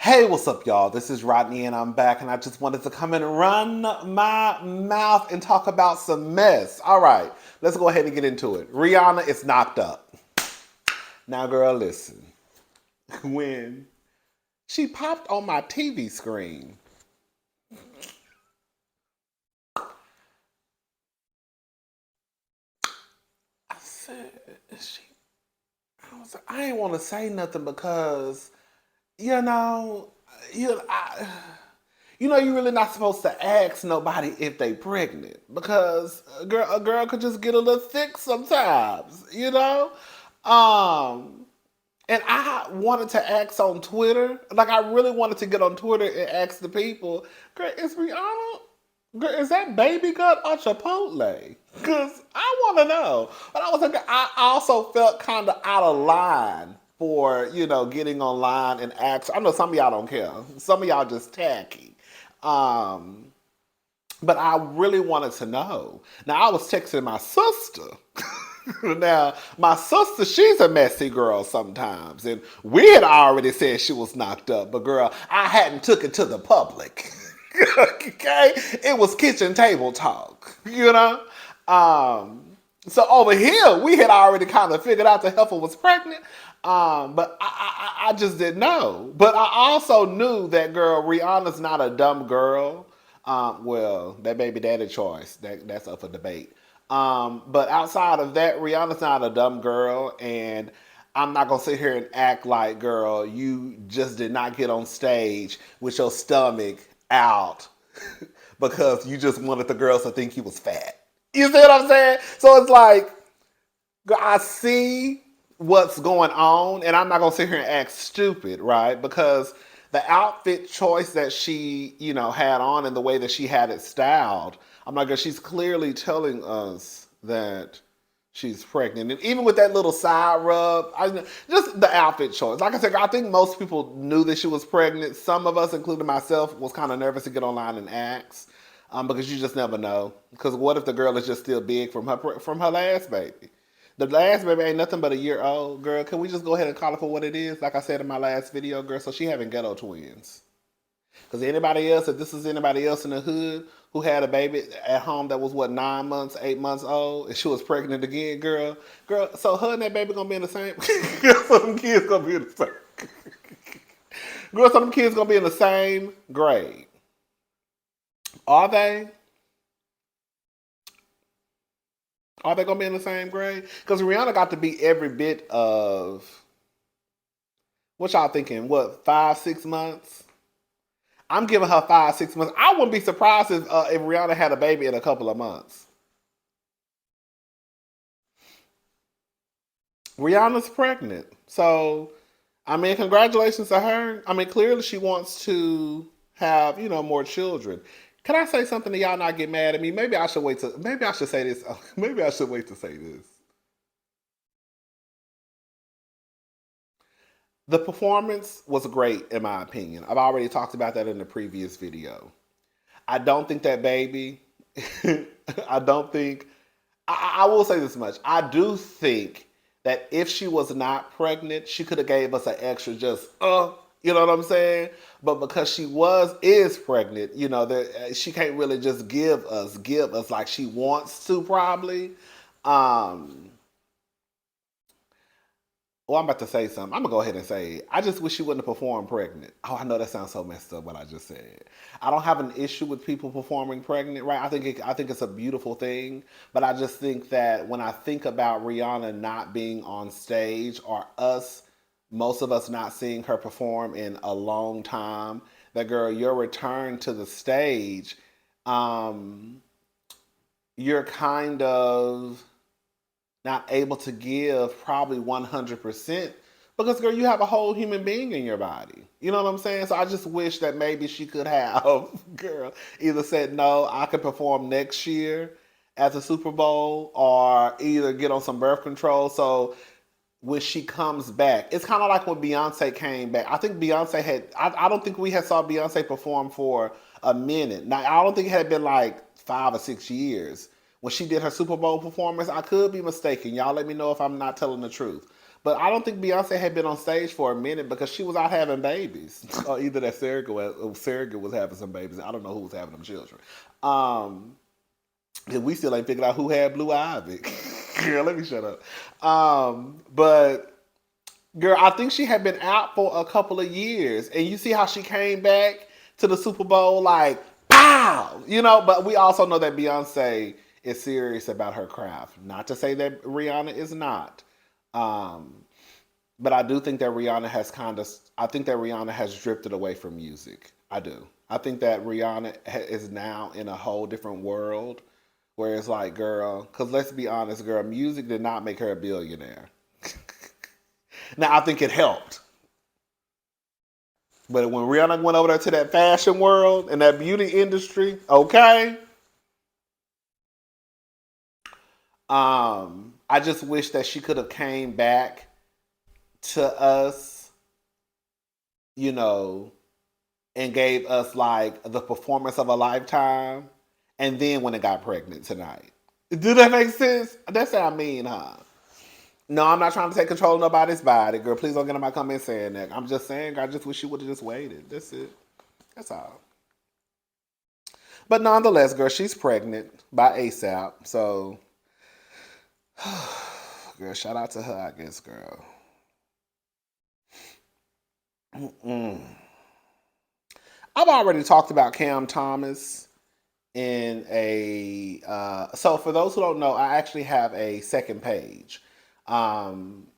Hey, what's up, y'all? This is Rodney, and I'm back, and I just wanted to come in and run my mouth and talk about some mess. All right, let's go ahead and get into it. Rihanna is knocked up. Now, girl, listen. When she popped on my TV screen, I said, she, I ain't want to say nothing because, you know, you, I, you're really not supposed to ask nobody if they pregnant because a girl could just get a little thick sometimes. Um, and I wanted to ask on Twitter, like I really wanted to get on Twitter and ask the people, girl, is Rihanna, girl, is that baby gut or Chipotle? Because I want to know. But I was like, I also felt kind of out of line for, getting online and ask. I know some of y'all don't care. Some of y'all just tacky. Um, but I really wanted to know. Now, I was texting my sister. Now, my sister, she's a messy girl sometimes. And we had already said she was knocked up. But, girl, I hadn't took it to the public. Okay? It was kitchen table talk. So over here, we had already kind of figured out the heifer was pregnant. But I just didn't know. But I also knew that, girl, Rihanna's not a dumb girl. Well, that baby daddy choice, that's up for debate. But outside of that, Rihanna's not a dumb girl, and I'm not gonna sit here and act like, girl, you just did not get on stage with your stomach out because you just wanted the girls to think you was fat. You see what I'm saying? So it's like, I see what's going on, and I'm not gonna sit here and act stupid, right? Because the outfit choice that she, had on and the way that she had it styled, I'm like, she's clearly telling us that she's pregnant. And even with that little side rub, just the outfit choice. Like I said, I think most people knew that she was pregnant. Some of us, including myself, was kind of nervous to get online and ask. Because you just never know. Because what if the girl is just still big from her last baby? The last baby ain't nothing but a year old, girl. Can we just go ahead and call it for what it is? Like I said in my last video, girl. So she having ghetto twins. Because anybody else, if this is anybody else in the hood who had a baby at home that was 9 months, 8 months old, and she was pregnant again, girl. So her and that baby gonna be in the same. Girl, so them kids gonna be in the same. Girl, so them kids gonna be in the same grade. Are they? Are they gonna be in the same grade? Because Rihanna got to be every bit of what y'all thinking? What, 5, 6 months? I'm giving her 5, 6 months. I wouldn't be surprised if Rihanna had a baby in a couple of months. Rihanna's pregnant, so I mean, congratulations to her. I mean, clearly she wants to have more children. Can I say something to y'all not get mad at me? Maybe I should wait to. Maybe I should say this. Maybe I should wait to say this. The performance was great, in my opinion. I've already talked about that in the previous video. I don't think that baby. I don't think. I will say this much. I do think that if she was not pregnant, she could have gave us an extra you know what I'm saying? But because she is pregnant, that she can't really just give us like she wants to probably. Um, well, I'm about to say something. I'm gonna go ahead and say it. I just wish she wouldn't have performed pregnant. Oh, I know that sounds so messed up what I just said. I don't have an issue with people performing pregnant, right? I think it's a beautiful thing, but I just think that when I think about Rihanna not being on stage or most of us not seeing her perform in a long time, that girl, your return to the stage, um, you're kind of not able to give probably 100% because, girl, you have a whole human being in your body. You know what I'm saying? So I just wish that maybe she could have, girl, either said, no, I could perform next year at the Super Bowl, or either get on some birth control. So when she comes back, it's kind of like when Beyonce came back. I think Beyonce I don't think we had saw Beyonce perform for a minute. Now, I don't think it had been like 5 or 6 years when she did her Super Bowl performance. I could be mistaken. Y'all let me know if I'm not telling the truth. But I don't think Beyonce had been on stage for a minute because she was out having babies. Or either that Surrogate was having some babies. I don't know who was having them children. Um, and we still ain't figured out who had Blue Ivy. Girl, let me shut up. But girl, I think she had been out for a couple of years, and you see how she came back to the Super Bowl like pow, But we also know that Beyonce is serious about her craft. Not to say that Rihanna is not, um, but I do think that I think that Rihanna has drifted away from music. I do. I think that Rihanna is now in a whole different world where it's like, girl, because let's be honest, girl, music did not make her a billionaire. Now, I think it helped. But when Rihanna went over there to that fashion world and that beauty industry, okay, I just wish that she could have came back to us, you know, and gave us like the performance of a lifetime, and then when it got pregnant tonight. Do that make sense? That's what I mean, huh? No, I'm not trying to take control of nobody's body, girl. Please don't get in my comments saying that. I'm just saying, I just wish you would have just waited. That's it. That's all. But nonetheless, girl, she's pregnant by ASAP. So, girl, shout out to her, I guess, girl. Mm-mm. I've already talked about Cam Thomas in a. So, for those who don't know, I actually have a second page.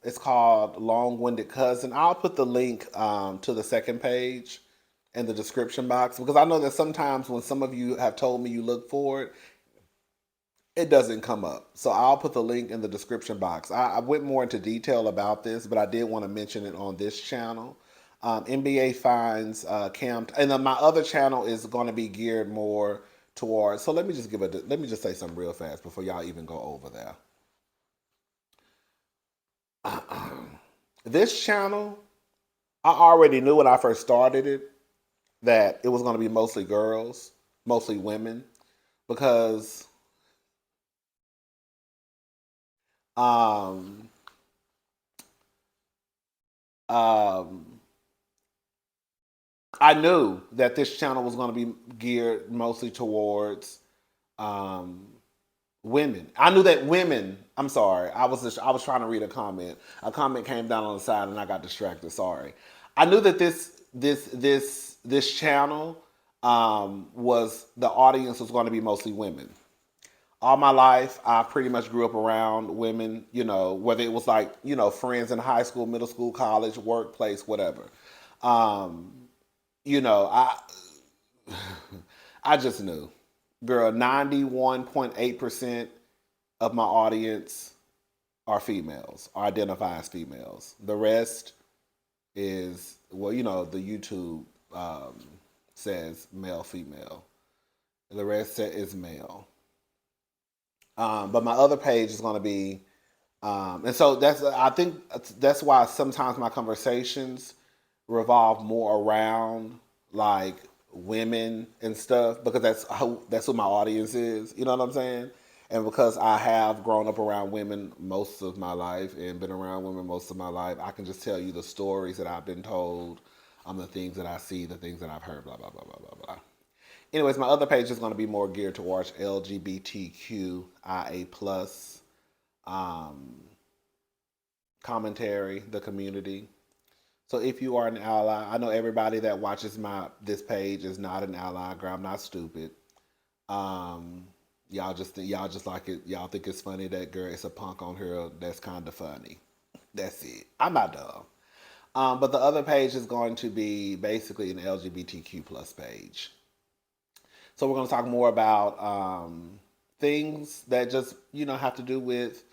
It's called Long Winded Cousin. I'll put the link to the second page in the description box because I know that sometimes when some of you have told me you look for it, it doesn't come up. So I'll put the link in the description box. I went more into detail about this, but I did want to mention it on this channel. NBA finds Cam, and then my other channel is going to be geared more towards. So let me just say something real fast before y'all even go over there. This channel, I already knew when I first started it that it was going to be mostly girls, mostly women, because um, um, I knew that this channel was going to be geared mostly towards um, women. I knew that women. I'm sorry. I was trying to read a comment. A comment came down on the side and I got distracted. Sorry. I knew that this channel was the audience was going to be mostly women. All my life, I pretty much grew up around women. Whether it was like friends in high school, middle school, college, workplace, whatever. Um, I I just knew, girl. 91.8% of my audience are females, are identify as females. The rest is the YouTube says male, female. The rest is male. But my other page is going to be, and so I think that's why sometimes my conversations revolve more around like women and stuff because that's who my audience is. You know what I'm saying? And because I have grown up around women most of my life and been around women most of my life, I can just tell you the stories that I've been told, the things that I see, the things that I've heard, blah blah blah blah blah blah. Anyways, my other page is going to be more geared towards LGBTQIA plus um, commentary, the community. So if you are an ally, I know everybody that watches this page is not an ally. Girl, I'm not stupid. Um, y'all just like it. Y'all think it's funny that girl it's a punk on here. That's kind of funny. That's it. I'm not dumb. But the other page is going to be basically an LGBTQ plus page. So we're going to talk more about things that just have to do with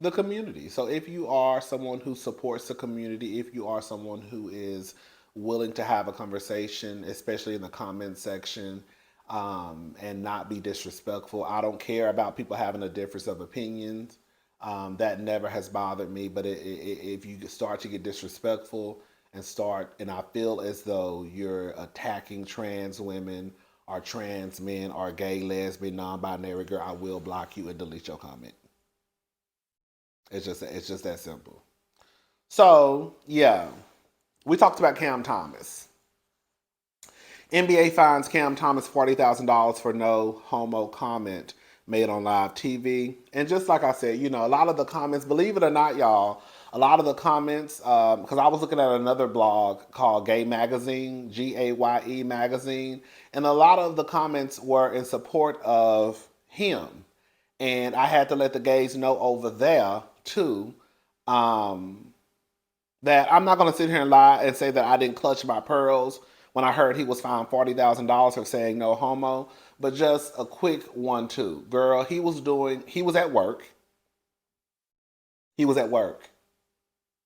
the community. So if you are someone who supports the community, if you are someone who is willing to have a conversation, especially in the comment section, and not be disrespectful. I don't care about people having a difference of opinions. That never has bothered me. But if you start to get disrespectful and I feel as though you're attacking trans women or trans men or gay, lesbian, non-binary girl, I will block you and delete your comment. It's just that simple. So, yeah, we talked about Cam Thomas. NBA fines Cam Thomas $40,000 for no homo comment made on live TV. And just like I said, a lot of the comments, believe it or not, y'all, a lot of the comments, because I was looking at another blog called Gay Magazine, GAYE Magazine, and a lot of the comments were in support of him. And I had to let the gays know over there, too, that I'm not going to sit here and lie and say that I didn't clutch my pearls when I heard he was fined $40,000 for saying no homo. But just a quick 1-2. Girl, he was at work. He was at work.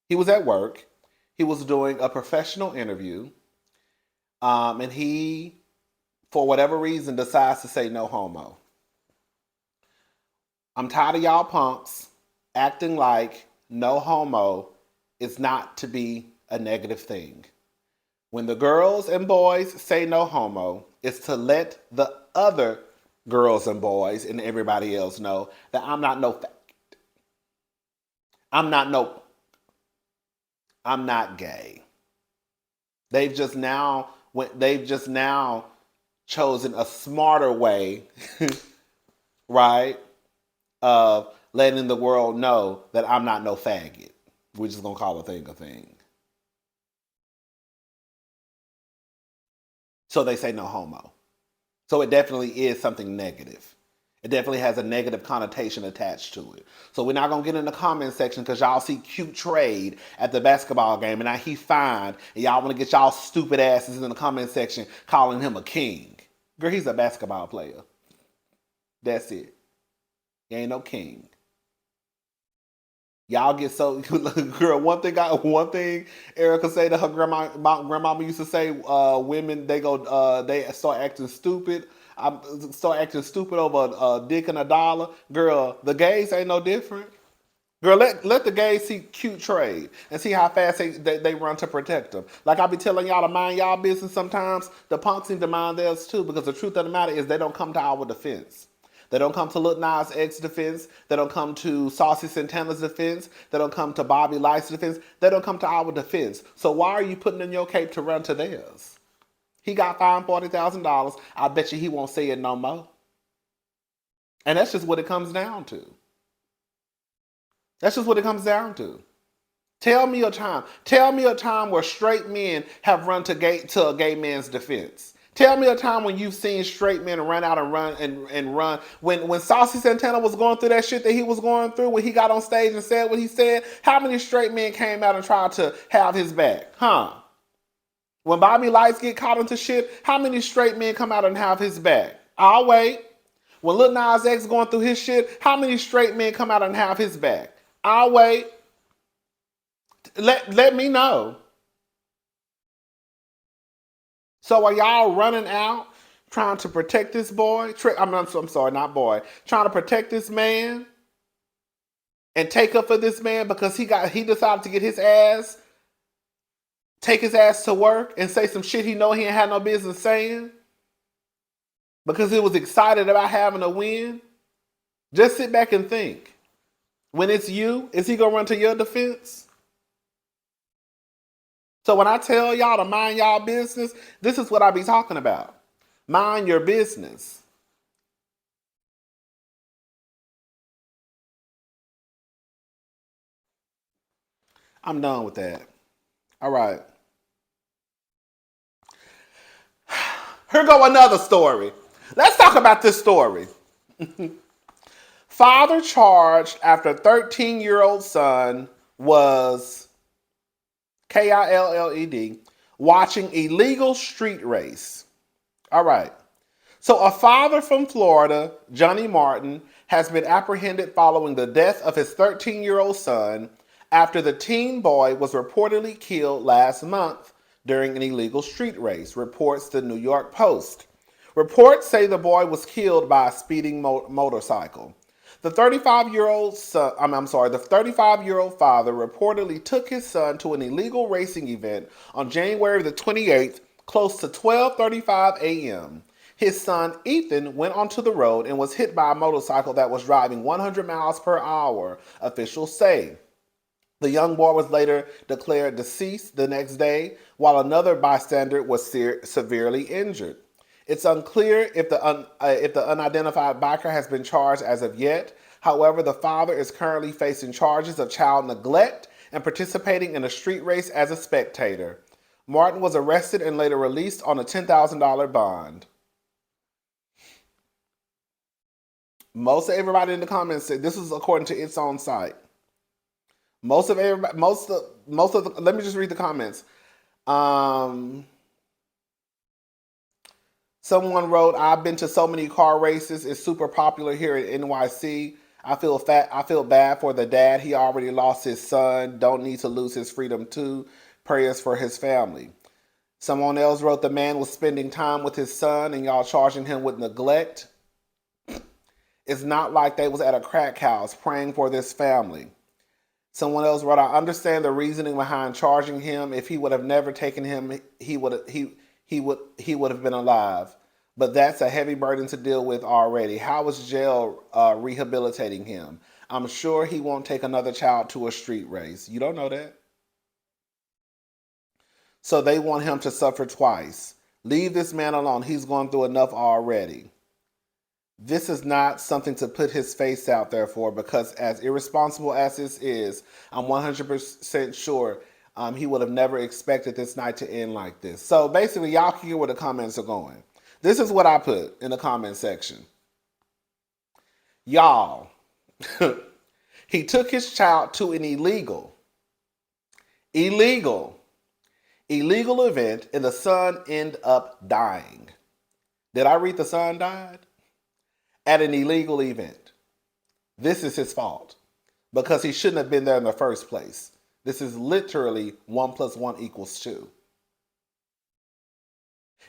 He was at work. He was doing a professional interview. And he, for whatever reason, decides to say no homo. I'm tired of y'all punks acting like no homo is not to be a negative thing. When the girls and boys say no homo, it's to let the other girls and boys and everybody else know that I'm not no faggot. I'm not gay. They've just now chosen a smarter way, right, of letting the world know that I'm not no faggot. We're just gonna call a thing a thing. So they say no homo. So it definitely is something negative. It definitely has a negative connotation attached to it. So we're not gonna get in the comment section because y'all see cute trade at the basketball game and now he fined and y'all wanna get y'all stupid asses in the comment section calling him a king. Girl, he's a basketball player. That's it. He ain't no king. Y'all get so girl. One thing Erica say to her grandmama used to say, women they start acting stupid. I start acting stupid over a dick and a dollar. Girl, the gays ain't no different. Girl, let the gays see cute trade and see how fast they run to protect them. Like I be telling y'all to mind y'all business sometimes, the punks need to mind theirs too, because the truth of the matter is they don't come to our defense. They don't come to Lil Nas X's defense. They don't come to Saucy Santana's defense. They don't come to Bobby Light's defense. They don't come to our defense. So why are you putting in your cape to run to theirs? He got fined $40,000. I bet you he won't say it no more. And that's just what it comes down to. That's just what it comes down to. Tell me a time. Tell me a time where straight men have run to a gay man's defense. Tell me a time when you've seen straight men run out and run. When Saucy Santana was going through that shit that he was going through, when he got on stage and said what he said, how many straight men came out and tried to have his back? Huh? When Bobby Lights get caught into shit, how many straight men come out and have his back? I'll wait. When Lil Nas X going through his shit, how many straight men come out and have his back? I'll wait. Let me know. So are y'all running out trying to protect this boy? I'm sorry, not boy. Trying to protect this man and take up for this man because he decided to take his ass to work and say some shit he know he ain't had no business saying because he was excited about having a win. Just sit back and think. When it's you, is he gonna run to your defense? So when I tell y'all to mind y'all business, this is what I be talking about. Mind your business. I'm done with that. All right. Here go another story. Let's talk about this story. Father charged after 13-year-old son was KILLED watching illegal street race. All right. So a father from Florida, Johnny Martin, has been apprehended following the death of his 13-year-old son after the teen boy was reportedly killed last month during an illegal street race, reports the New York Post. Reports say the boy was killed by a speeding motorcycle. The 35-year-old father reportedly took his son to an illegal racing event on January the 28th, close to 12:35 a.m. His son, Ethan, went onto the road and was hit by a motorcycle that was driving 100 miles per hour, officials say. The young boy was later declared deceased the next day, while another bystander was severely injured. It's unclear if the unidentified biker has been charged as of yet. However, the father is currently facing charges of child neglect and participating in a street race as a spectator. Martin was arrested and later released on a $10,000 bond. Most of everybody in the comments said this is according to its own site. Most of everybody, most of the, let me just read the comments. Someone wrote, "I've been to so many car races. It's super popular here in NYC. I feel bad for the dad. He already lost his son. Don't need to lose his freedom too. Prayers for his family." Someone else wrote, "The man was spending time with his son and y'all charging him with neglect. It's not like they was at a crack house praying for this family." Someone else wrote, "I understand the reasoning behind charging him. If he would have never taken him, he would have been alive. But that's a heavy burden to deal with already. How is jail rehabilitating him? I'm sure he won't take another child to a street race." You don't know that. "So they want him to suffer twice. Leave this man alone. He's gone through enough already. This is not something to put his face out there for, because as irresponsible as this is, I'm 100% sure he would have never expected this night to end like this." So basically, y'all can hear where the comments are going. This is what I put in the comment section. Y'all, he took his child to an illegal event, and the son ended up dying. Did I read the son died? At an illegal event. This is his fault, because he shouldn't have been there in the first place. This is literally 1 + 1 = 2.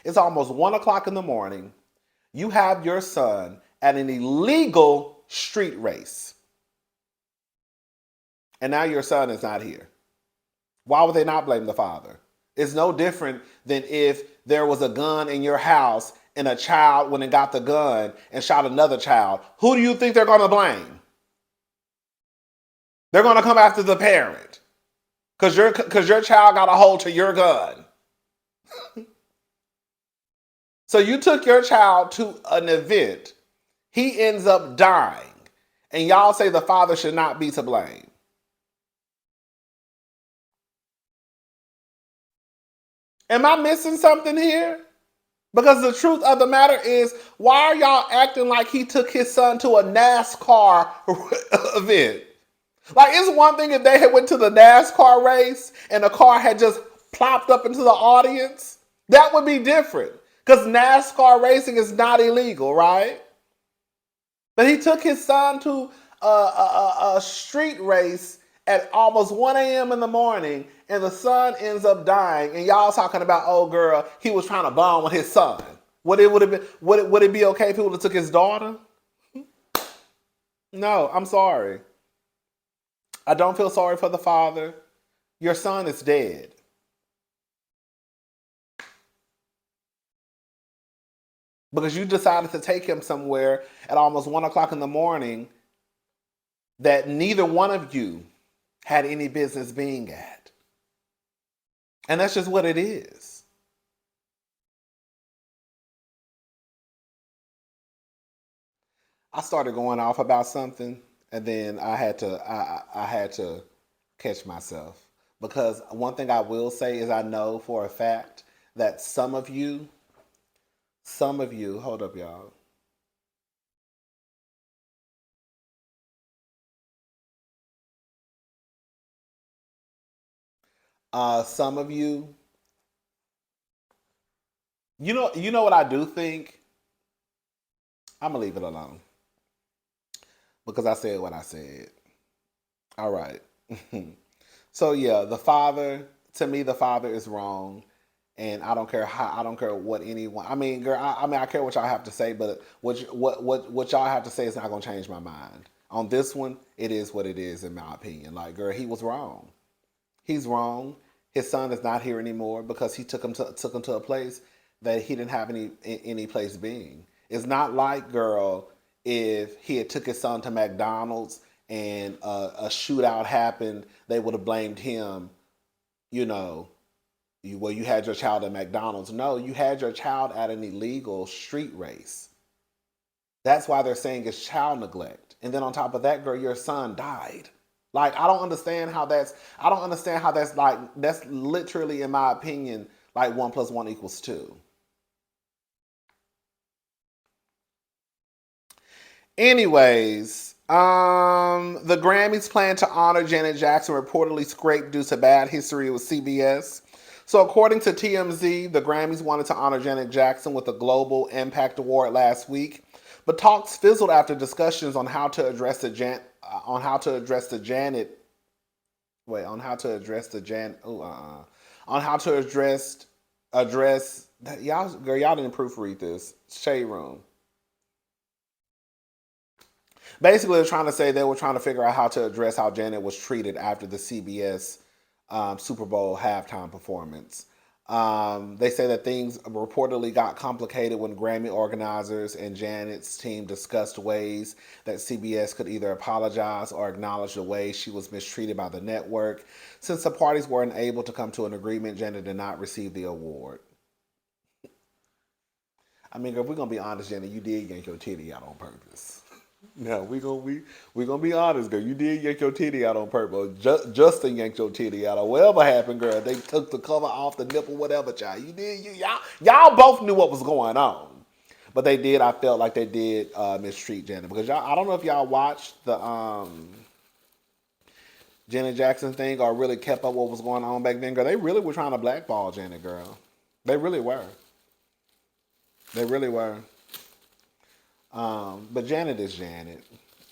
It's almost 1 o'clock in the morning. You have your son at an illegal street race. And now your son is not here. Why would they not blame the father? It's no different than if there was a gun in your house and a child went and got the gun and shot another child. Who do you think they're going to blame? They're going to come after the parent because your child got a hold to your gun. So you took your child to an event. He ends up dying. And y'all say the father should not be to blame. Am I missing something here? Because the truth of the matter is, why are y'all acting like he took his son to a NASCAR event? Like, it's one thing if they had went to the NASCAR race and the car had just plopped up into the audience. That would be different. Because NASCAR racing is not illegal, right? But he took his son to a street race at almost 1 a.m. in the morning, and the son ends up dying, and y'all talking about, oh girl, he was trying to bond with his son. Would it be okay if he would have took his daughter? No, I'm sorry. I don't feel sorry for the father. Your son is dead. Because you decided to take him somewhere at almost 1 o'clock in the morning that neither one of you had any business being at. And that's just what it is. I started going off about something, and then I had to catch myself. Because one thing I will say is I know for a fact that some of you, hold up y'all. Some of you, you know what I do think? I'm gonna leave it alone. Because I said what I said. All right. So yeah, to me, the father is wrong. And I don't care what anyone. I mean, girl. I care what y'all have to say, but what y'all have to say is not gonna change my mind. On this one, it is what it is, in my opinion. Like, girl, he was wrong. He's wrong. His son is not here anymore because he took him to a place that he didn't have any place being. It's not like, girl, if he had took his son to McDonald's and a shootout happened, they would have blamed him. You know, you had your child at McDonald's. No, you had your child at an illegal street race. That's why they're saying it's child neglect. And then on top of that, girl, your son died. Like I don't understand how that's. I don't understand how that's like. That's literally, in my opinion, like 1 + 1 = 2. Anyways, the Grammys plan to honor Janet Jackson reportedly scraped due to bad history with CBS. So, according to TMZ, the Grammys wanted to honor Janet Jackson with a Global Impact Award last week, but talks fizzled after discussions on how to address the on how to address the Janet. Wait, on how to address the Jan. On how to address y'all. Girl, y'all didn't proofread this. Shade room. Basically, they're trying to say they were trying to figure out how to address how Janet was treated after the CBS Super Bowl halftime performance. They say that things reportedly got complicated when Grammy organizers and Janet's team discussed ways that CBS could either apologize or acknowledge the way she was mistreated by the network. Since the parties weren't able to come to an agreement, Janet did not receive the award. I mean, if we're gonna be honest, Janet, you did yank your titty out on purpose. No, we gonna be honest, girl. You did yank your titty out on purpose. Justin yanked your titty out, or whatever happened, girl. They took the cover off the nipple, whatever, child. You did. Y'all both knew what was going on, but they did. I felt like they did mistreat Janet because y'all. I don't know if y'all watched the Janet Jackson thing or really kept up what was going on back then, girl. They really were trying to blackball Janet, girl. They really were. They really were. But Janet is Janet.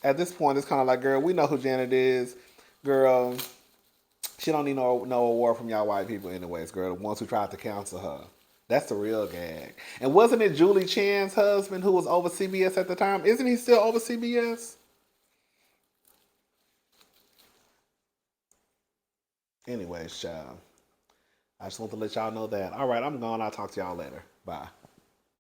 At this point, it's kind of like, girl, we know who Janet is. Girl, she don't need no award from y'all white people anyways, girl. The ones who tried to cancel her. That's the real gag. And wasn't it Julie Chen's husband who was over CBS at the time? Isn't he still over CBS? Anyways, child. I just want to let y'all know that. All right, I'm gone. I'll talk to y'all later. Bye.